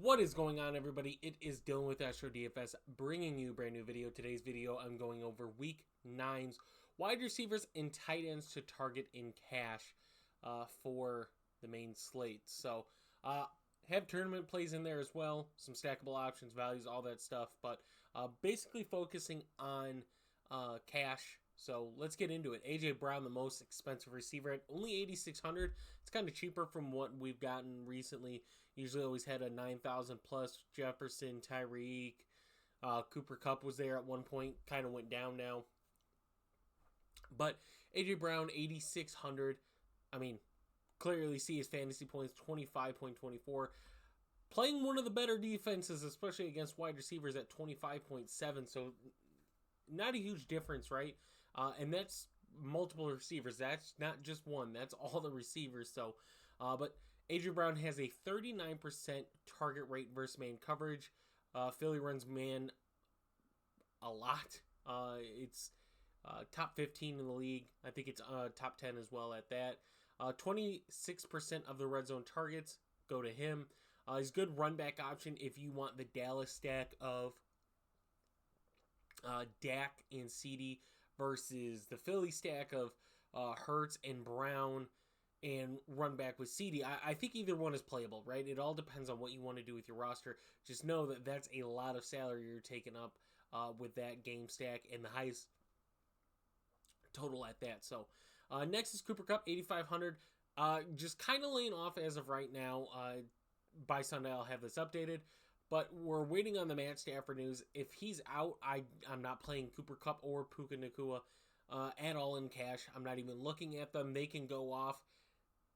What is going on, everybody? It is Dylan with Astrodfs bringing you a brand new video. Today's video, I'm going over Week 9's wide receivers and tight ends to target in cash for the main slate. So, have tournament plays in there as well, some stackable options, values, all that stuff. But basically focusing on cash. So let's get into it. A.J. Brown, the most expensive receiver at only $8,600. It's kind of cheaper from what we've gotten recently. Usually always had a 9,000 plus. Jefferson, Tyreek, Cooper Kupp was there at one point. Kind of went down now. But A.J. Brown, 8,600. I mean, clearly see his fantasy points, 25.24. Playing one of the better defenses, especially against wide receivers at 25.7. So not a huge difference, right? And that's multiple receivers. That's not just one. That's all the receivers. So, but A.J. Brown has a 39% target rate versus man coverage. Philly runs man a lot. It's top 15 in the league. I think it's top 10 as well at that. 26% of the red zone targets go to him. He's a good run back option if you want the Dallas stack of Dak and CD versus the Philly stack of Hurts and Brown and run back with CD. I think either one is playable, right? It all depends on what you want to do with your roster. Just know that that's a lot of salary you're taking up with that game stack and the highest total at that. So next is Cooper Kupp, 8,500. Just kind of laying off as of right now. By Sunday, I'll have this updated. But we're waiting on the Matt Stafford news. If he's out, I'm not playing Cooper Kupp or Puka Nacua at all in cash. I'm not even looking at them. They can go off,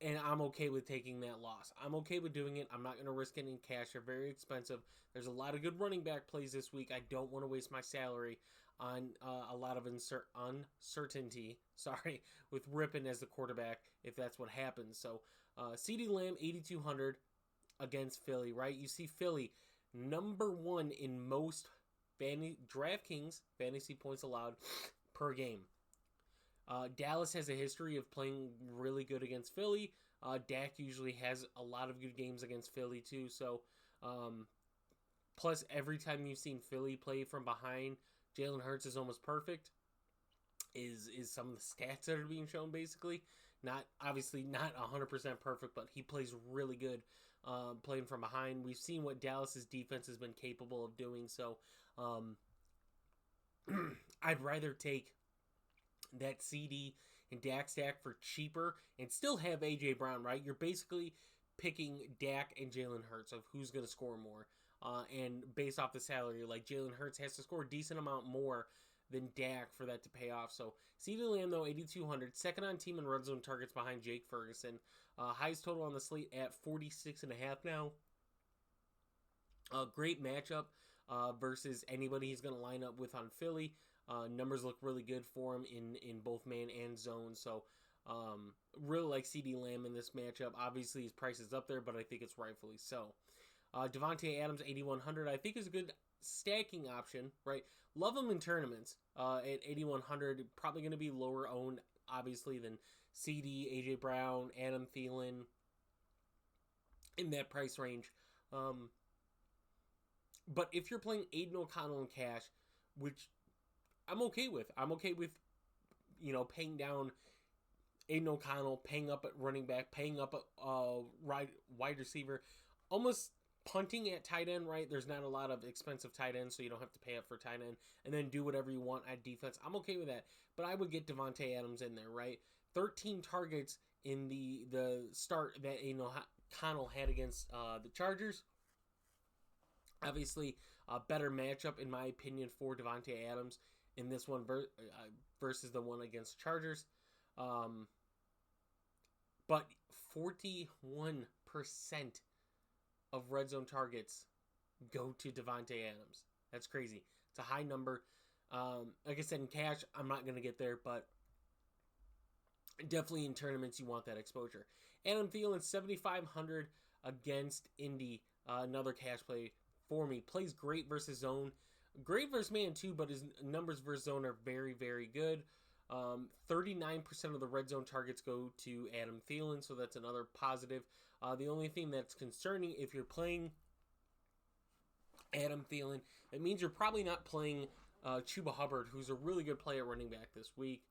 and I'm okay with taking that loss. I'm okay with doing it. I'm not going to risk it in cash. They're very expensive. There's a lot of good running back plays this week. I don't want to waste my salary on a lot of uncertainty. Sorry, with Rippon as the quarterback, if that's what happens. So, CeeDee Lamb, 8,200 against Philly, right? You see Philly number one in most DraftKings fantasy points allowed per game. Dallas has a history of playing really good against Philly. Dak usually has a lot of good games against Philly too. So, plus every time you've seen Philly play from behind, Jalen Hurts is almost perfect. Is some of the stats that are being shown basically. Not obviously not 100% perfect, but he plays really good playing from behind. We've seen what Dallas's defense has been capable of doing, so I'd rather take that CD and Dak stack for cheaper and still have A.J. Brown, right? You're basically picking Dak and Jalen Hurts of who's going to score more. And based off the salary, like Jalen Hurts has to score a decent amount more than Dak for that to pay off. So CeeDee Lamb, though, 8,200. Second on team in red zone targets behind Jake Ferguson. Highest total on the slate at 46.5 now. Great matchup versus anybody he's going to line up with on Philly. Numbers look really good for him in both man and zone. So really like CeeDee Lamb in this matchup. Obviously, his price is up there, but I think it's rightfully so. Davante Adams, 8,100. I think is a good stacking option, right? Love him in tournaments at 8,100. Probably going to be lower owned, obviously, than CD, AJ Brown, Adam Thielen in that price range. But if you're playing Aiden O'Connell in cash, which I'm okay with, paying down Aiden O'Connell, paying up at running back, paying up at wide receiver, almost punting at tight end, right? There's not a lot of expensive tight ends, so you don't have to pay up for tight end, and then do whatever you want at defense. I'm okay with that, but I would get Davante Adams in there, right? 13 targets in the start that O'Connell had against the Chargers. Obviously, a better matchup, in my opinion, for Davante Adams in this one versus the one against Chargers. But 41% of red zone targets go to Davante Adams. That's crazy. It's a high number. Like I said, in cash, I'm not going to get there, but definitely in tournaments, you want that exposure. Adam Thielen, 7,500 against Indy. Another cash play for me. Plays great versus zone. Great versus man, too, but his numbers versus zone are very, very good. 39% of the red zone targets go to Adam Thielen, so that's another positive. The only thing that's concerning, if you're playing Adam Thielen. It means you're probably not playing Chuba Hubbard, who's a really good player running back this week,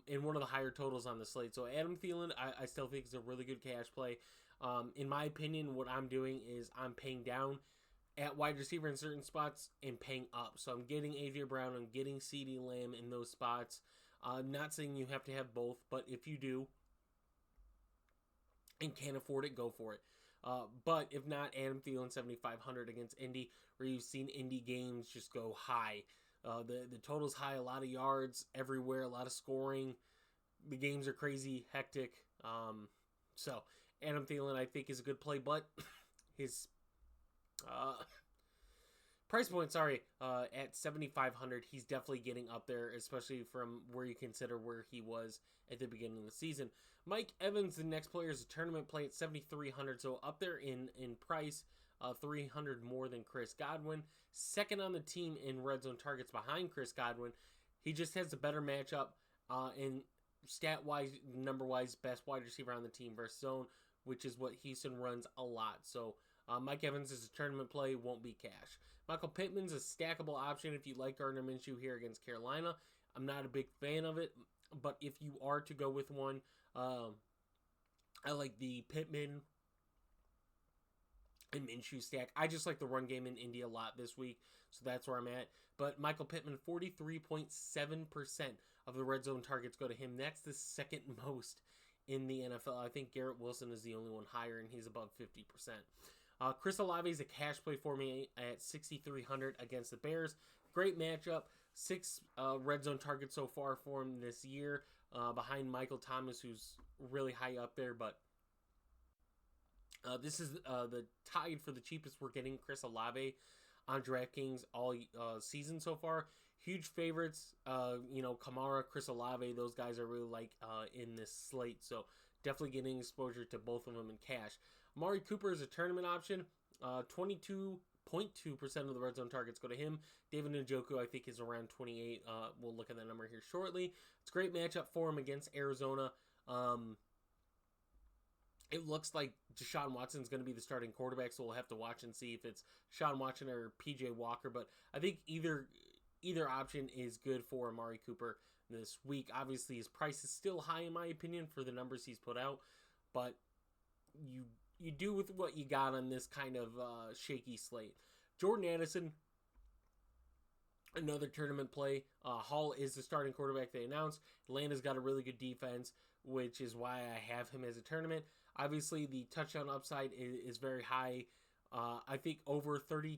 in one of the higher totals on the slate. So Adam Thielen, I still think is a really good cash play. In my opinion, what I'm doing is I'm paying down at wide receiver in certain spots and paying up. So I'm getting A.J. Brown, I'm getting CeeDee Lamb in those spots. I'm not saying you have to have both, but if you do and can't afford it, go for it. But if not, Adam Thielen 7,500 against Indy, where you've seen Indy games just go high. The total's high, a lot of yards everywhere, a lot of scoring. The games are crazy, hectic. So Adam Thielen, I think, is a good play, but his price point, at 7,500, he's definitely getting up there, especially from where you consider where he was at the beginning of the season. Mike Evans, the next player, is a tournament play at 7,300, so up there in price, 300 more than Chris Godwin. Second on the team in red zone targets behind Chris Godwin. He just has a better matchup, and stat-wise, number-wise, best wide receiver on the team versus zone, which is what Houston runs a lot. So Mike Evans is a tournament play, won't be cash. Michael Pittman's a stackable option if you like Gardner Minshew here against Carolina. I'm not a big fan of it, but if you are to go with one, I like the Pittman and Minshew stack. I just like the run game in Indy a lot this week, so that's where I'm at. But Michael Pittman, 43.7% of the red zone targets go to him. That's the second most in the NFL. I think Garrett Wilson is the only one higher, and he's above 50%. Chris Olave is a cash play for me at 6,300 against the Bears. Great matchup. 6 red zone targets so far for him this year, behind Michael Thomas, who's really high up there. But this is the tied for the cheapest we're getting Chris Olave on DraftKings all season so far. Huge favorites, Kamara, Chris Olave, those guys are really in this slate. So definitely getting exposure to both of them in cash. Amari Cooper is a tournament option. 22.2% of the red zone targets go to him. David Njoku, I think, is around 28. We'll look at that number here shortly. It's a great matchup for him against Arizona. It looks like Deshaun Watson's going to be the starting quarterback, so we'll have to watch and see if it's Deshaun Watson or P.J. Walker. But I think either option is good for Amari Cooper this week. Obviously, his price is still high, in my opinion, for the numbers he's put out. But you do with what you got on this kind of shaky slate. Jordan Addison, another tournament play. Hall is the starting quarterback they announced. Atlanta's got a really good defense, which is why I have him as a tournament. Obviously, the touchdown upside is very high. I think over 32%,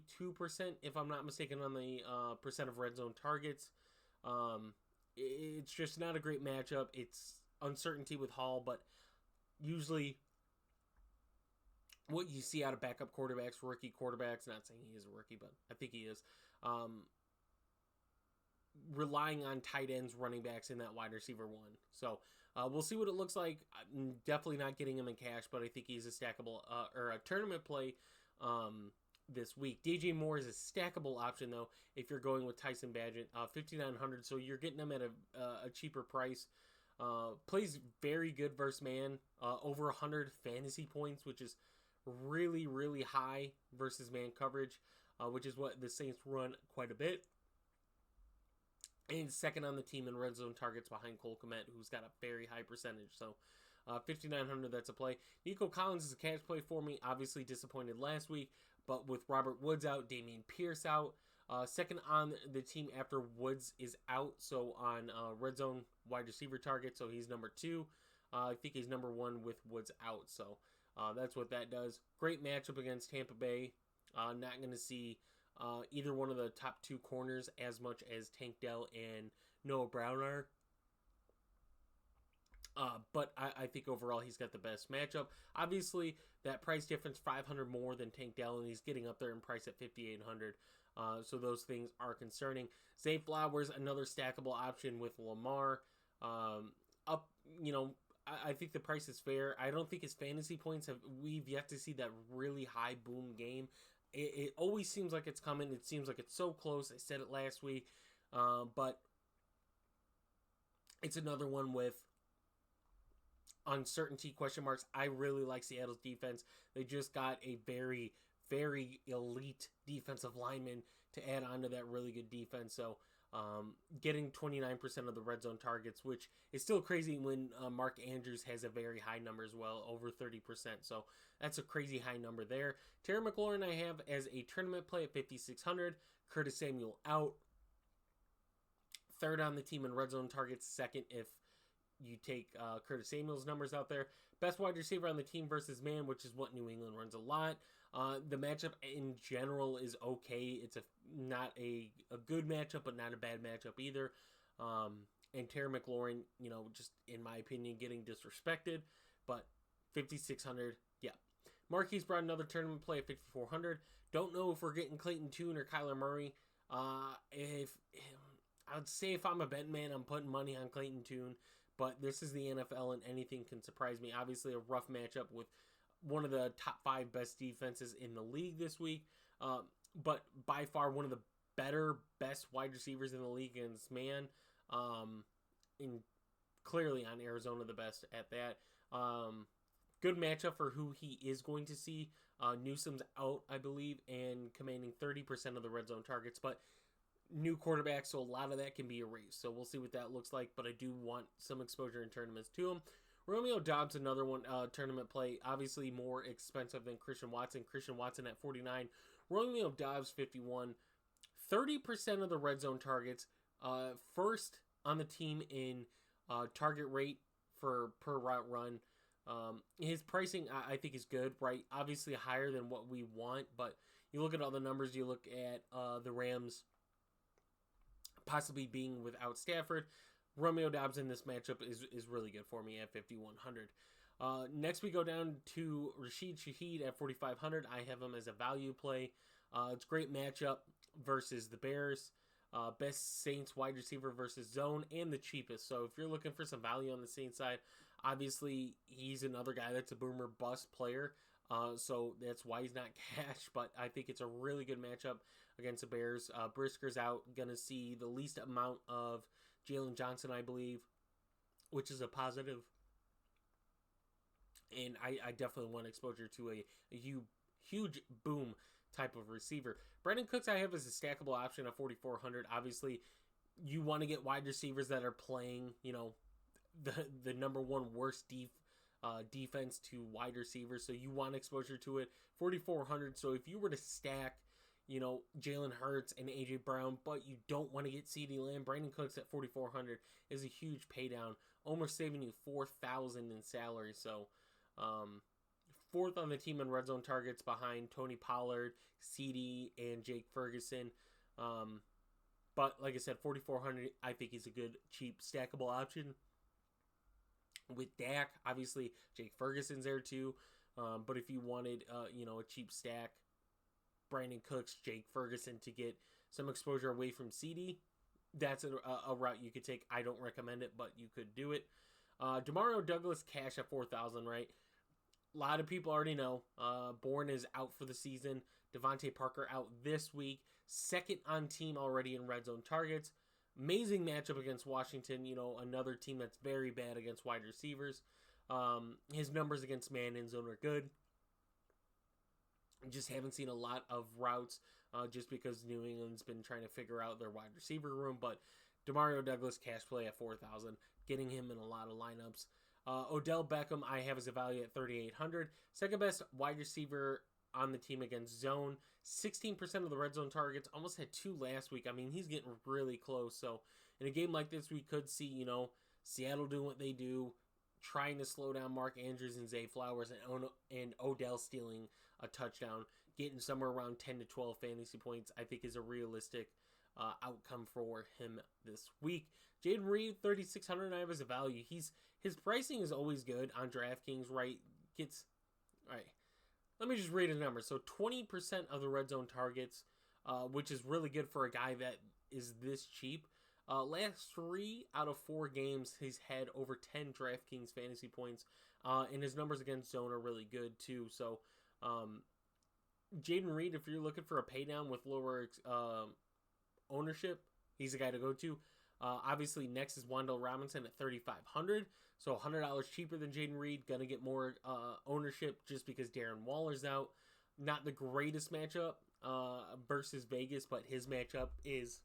if I'm not mistaken, on the percent of red zone targets. It's just not a great matchup. It's uncertainty with Hall, but usually what you see out of backup quarterbacks, rookie quarterbacks, not saying he is a rookie, but I think he is, relying on tight ends, running backs in that wide receiver one. So we'll see what it looks like. I'm definitely not getting him in cash, but I think he's a stackable or a tournament play this week. DJ Moore is a stackable option, though, if you're going with Tyson Bagent, 5,900, so you're getting him at a cheaper price. Plays very good versus man, over 100 fantasy points, which is really, really high versus man coverage, which is what the Saints run quite a bit. And second on the team in red zone targets behind Cole Kmet, who's got a very high percentage. So 5,900, that's a play. Nico Collins is a cash play for me. Obviously disappointed last week, but with Robert Woods out, Dameon Pierce out. Second on the team after Woods is out, so on red zone wide receiver target, so he's number 2. I think he's number 1 with Woods out, so that's what that does. Great matchup against Tampa Bay. Not going to see either one of the top 2 corners as much as Tank Dell and Noah Brown are. But I think overall he's got the best matchup. Obviously, that price difference, 500 more than Tank Dell, and he's getting up there in price at 5,800. So those things are concerning. Zay Flowers, another stackable option with Lamar. I think the price is fair. I don't think his fantasy points we've yet to see that really high boom game. It always seems like it's coming. It seems like it's so close. I said it last week. But it's another one with uncertainty, question marks. I really like Seattle's defense. They just got a very very elite defensive linemen to add on to that really good defense. So getting 29% of the red zone targets, which is still crazy when Mark Andrews has a very high number as well, over 30%. So that's a crazy high number there. Terry McLaurin I have as a tournament play at 5,600. Curtis Samuel out. Third on the team in red zone targets. Second if you take Curtis Samuel's numbers out there. Best wide receiver on the team versus man, which is what New England runs a lot. The matchup in general is okay. It's not a good matchup, but not a bad matchup either. And Terry McLaurin, just in my opinion, getting disrespected. But 5,600, yeah. Marquise brought another tournament play at 5,400. Don't know if we're getting Clayton Tune or Kyler Murray. If I would say if I'm a betting man, I'm putting money on Clayton Tune. But this is the NFL, and anything can surprise me. Obviously, a rough matchup with one of the top 5 best defenses in the league this week. But by far one of the best wide receivers in the league against man. And clearly on Arizona the best at that. Good matchup for who he is going to see. Newsom's out, I believe, and commanding 30% of the red zone targets. But new quarterback, so a lot of that can be erased. So we'll see what that looks like, but I do want some exposure in tournaments to him. Romeo Doubs, another one, tournament play, obviously more expensive than Christian Watson. Christian Watson at 49. Romeo Doubs, 51. 30% of the red zone targets. First on the team in target rate for per route run. His pricing, I think, is good, right? Obviously higher than what we want, but you look at all the numbers, you look at the Rams possibly being without Stafford. Romeo Doubs in this matchup is really good for me at 5,100. Next we go down to Rashid Shaheed at 4,500. I have him as a value play. It's a great matchup versus the Bears. Best Saints wide receiver versus zone, and the cheapest. So if you're looking for some value on the Saints side, obviously he's another guy that's a boomer bust player. So that's why he's not cash, but I think it's a really good matchup against the Bears. Brisker's out, gonna see the least amount of Jalen Johnson, I believe, which is a positive. And I definitely want exposure to a huge boom type of receiver. Brandon Cooks I have as a stackable option at 4,400. Obviously, you want to get wide receivers that are playing, the number one worst defense to wide receivers. So you want exposure to it. 4,400. So if you were to stack, Jalen Hurts and AJ Brown, but you don't want to get CeeDee Lamb, Brandon Cooks at 4,400 is a huge pay down, almost saving you $4,000 in salary. So, fourth on the team in red zone targets behind Tony Pollard, CeeDee, and Jake Ferguson. But like I said, 4,400, I think is a good, cheap, stackable option. With Dak, obviously, Jake Ferguson's there too. But if you wanted, a cheap stack, Brandon Cooks, Jake Ferguson to get some exposure away from CeeDee, that's a route you could take. I don't recommend it, but you could do it. Demario Douglas cash at 4,000, right? A lot of people already know. Bourne is out for the season. Devontae Parker out this week. Second on team already in red zone targets. Amazing matchup against Washington. Another team that's very bad against wide receivers. His numbers against man and zone are good. Just haven't seen a lot of routes just because New England's been trying to figure out their wide receiver room. But Demario Douglas cash play at 4,000. Getting him in a lot of lineups. Odell Beckham, I have as a value at 3,800. Second best wide receiver on the team against zone. 16% of the red zone targets. Almost had 2 last week. I mean, he's getting really close. So, in a game like this, we could see, Seattle doing what they do, trying to slow down Mark Andrews and Zay Flowers, and Odell stealing a touchdown, getting somewhere around 10 to 12 fantasy points, I think is a realistic outcome for him this week. Jaden Reed, 3,600, I have as a value. His pricing is always good on DraftKings, right? Right. Let me just read a number. So 20% of the red zone targets, which is really good for a guy that is this cheap. Last 3 out of 4 games, he's had over 10 DraftKings fantasy points, and his numbers against zone are really good too. So, Jaden Reed, if you're looking for a pay down with lower ownership, he's the guy to go to. Obviously, next is Wan'Dale Robinson at 3,500, so $100 cheaper than Jaden Reed. Gonna get more ownership just because Darren Waller's out. not the greatest matchup versus Vegas, but his matchup is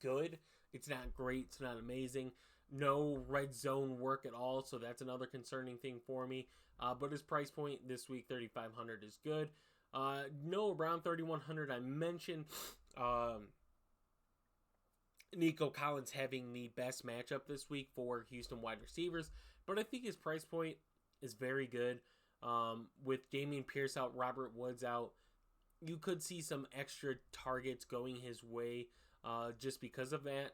good. It's not great. It's not amazing. No red zone work at all, so that's another concerning thing for me. But his price point this week, 3,500, is good. No, around 3,100, I mentioned Nico Collins having the best matchup this week for Houston wide receivers, but I think his price point is very good. With Dameon Pierce out, Robert Woods out, you could see some extra targets going his way just because of that.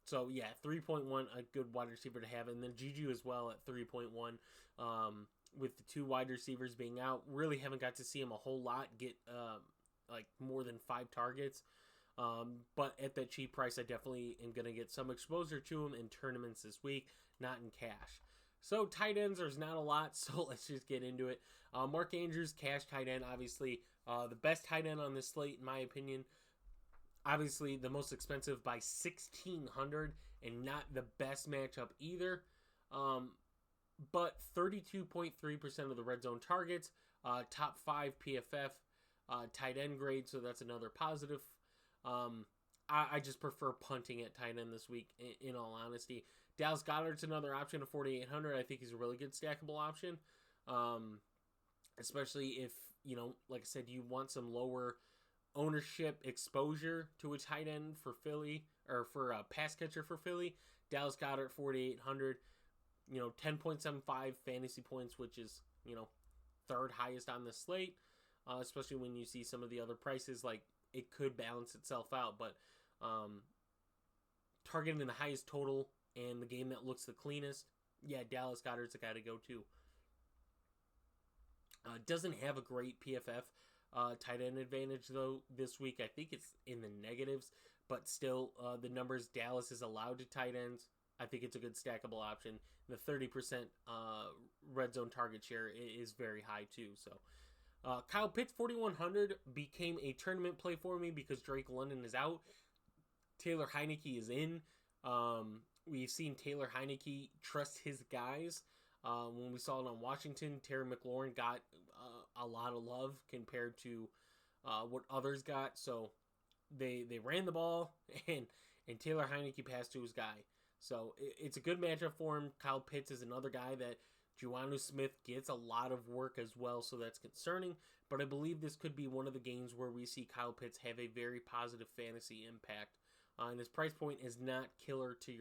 So yeah, 3.1, a good wide receiver to have, and then Juju as well at 3.1. With the two wide receivers being out, really haven't got to see him a whole lot get like more than 5 targets. But at that cheap price, I definitely am going to get some exposure to him in tournaments this week, not in cash. So tight ends, there's not a lot, so let's just get into it. Mark Andrews, cash tight end, obviously the best tight end on this slate, in my opinion. Obviously the most expensive by $1,600 and not the best matchup either. But 32.3% of the red zone targets, top 5 PFF tight end grade, so that's another positive. I just prefer punting at tight end this week, in all honesty. Dallas Goedert's another option at 4,800. I think he's a really good stackable option, especially if, like I said, you want some lower ownership exposure to a tight end for Philly, or for a pass catcher for Philly. Dallas Goedert, 4,800. 10.75 fantasy points, which is, third highest on the slate, especially when you see some of the other prices. Like, it could balance itself out, but targeting the highest total and the game that looks the cleanest, yeah, Dallas Goedert's a guy to go to. Doesn't have a great PFF tight end advantage, though, this week. I think it's in the negatives, but still, the numbers Dallas is allowed to tight ends, I think it's a good stackable option. The 30% red zone target share is very high too. So Kyle Pitts, 4,100, became a tournament play for me because Drake London is out. Taylor Heineke is in. We've seen Taylor Heineke trust his guys. When we saw it on Washington, Terry McLaurin got a lot of love compared to what others got. So they ran the ball, and Taylor Heineke passed to his guy. So it's a good matchup for him. Kyle Pitts is another guy that Juanu Smith gets a lot of work as well, so that's concerning. But I believe this could be one of the games where we see Kyle Pitts have a very positive fantasy impact. And his price point is not killer to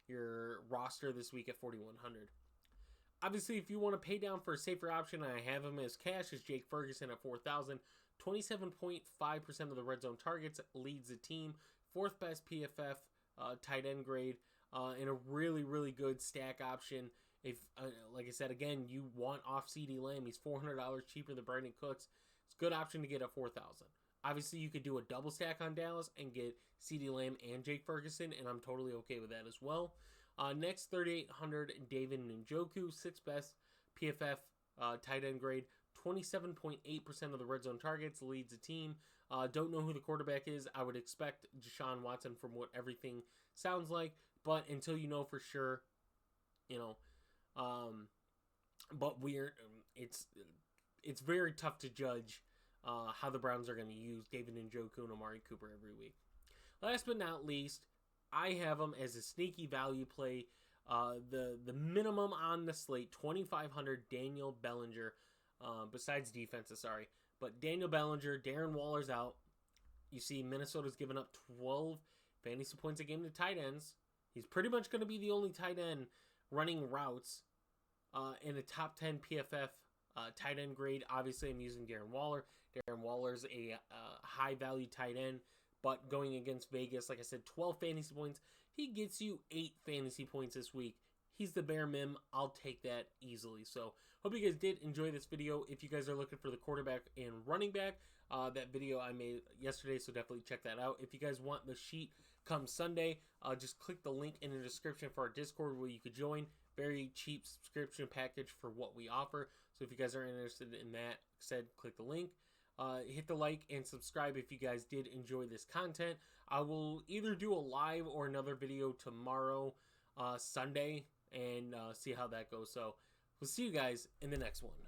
your roster this week at 4,100. Obviously, if you want to pay down for a safer option, I have him as cash, as Jake Ferguson at 4,000. 27.5% of the red zone targets, leads the team. 4th best PFF tight end grade. And a really, really good stack option. If, like I said, again, you want off CeeDee Lamb, he's $400 cheaper than Brandon Cooks. It's a good option to get at 4,000. Obviously, you could do a double stack on Dallas and get CeeDee Lamb and Jake Ferguson, and I'm totally okay with that as well. Next, 3,800, David Njoku, 6th best PFF tight end grade. 27.8% of the red zone targets, leads the team. Don't know who the quarterback is. I would expect Deshaun Watson from what everything sounds like, but until you know for sure, but it's very tough to judge how the Browns are going to use David Njoku and Amari Cooper every week. Last but not least, I have him as a sneaky value play. The minimum on the slate, 2,500, Daniel Bellinger, besides defenses, sorry. But Daniel Bellinger, Darren Waller's out. You see Minnesota's given up 12 fantasy points a game to tight ends. He's pretty much going to be the only tight end running routes in a top 10 PFF tight end grade. Obviously, I'm using Darren Waller. Darren Waller's a high-value tight end, but going against Vegas, like I said, 12 fantasy points. He gets you 8 fantasy points this week. He's the bare minimum. I'll take that easily. So, hope you guys did enjoy this video. If you guys are looking for the quarterback and running back, that video I made yesterday, so definitely check that out. If you guys want the sheet come Sunday, just click the link in the description for our Discord where you could join. Very cheap subscription package for what we offer. So if you guys are interested in that, click the link. Hit the like and subscribe if you guys did enjoy this content. I will either do a live or another video tomorrow, Sunday, and see how that goes. So we'll see you guys in the next one.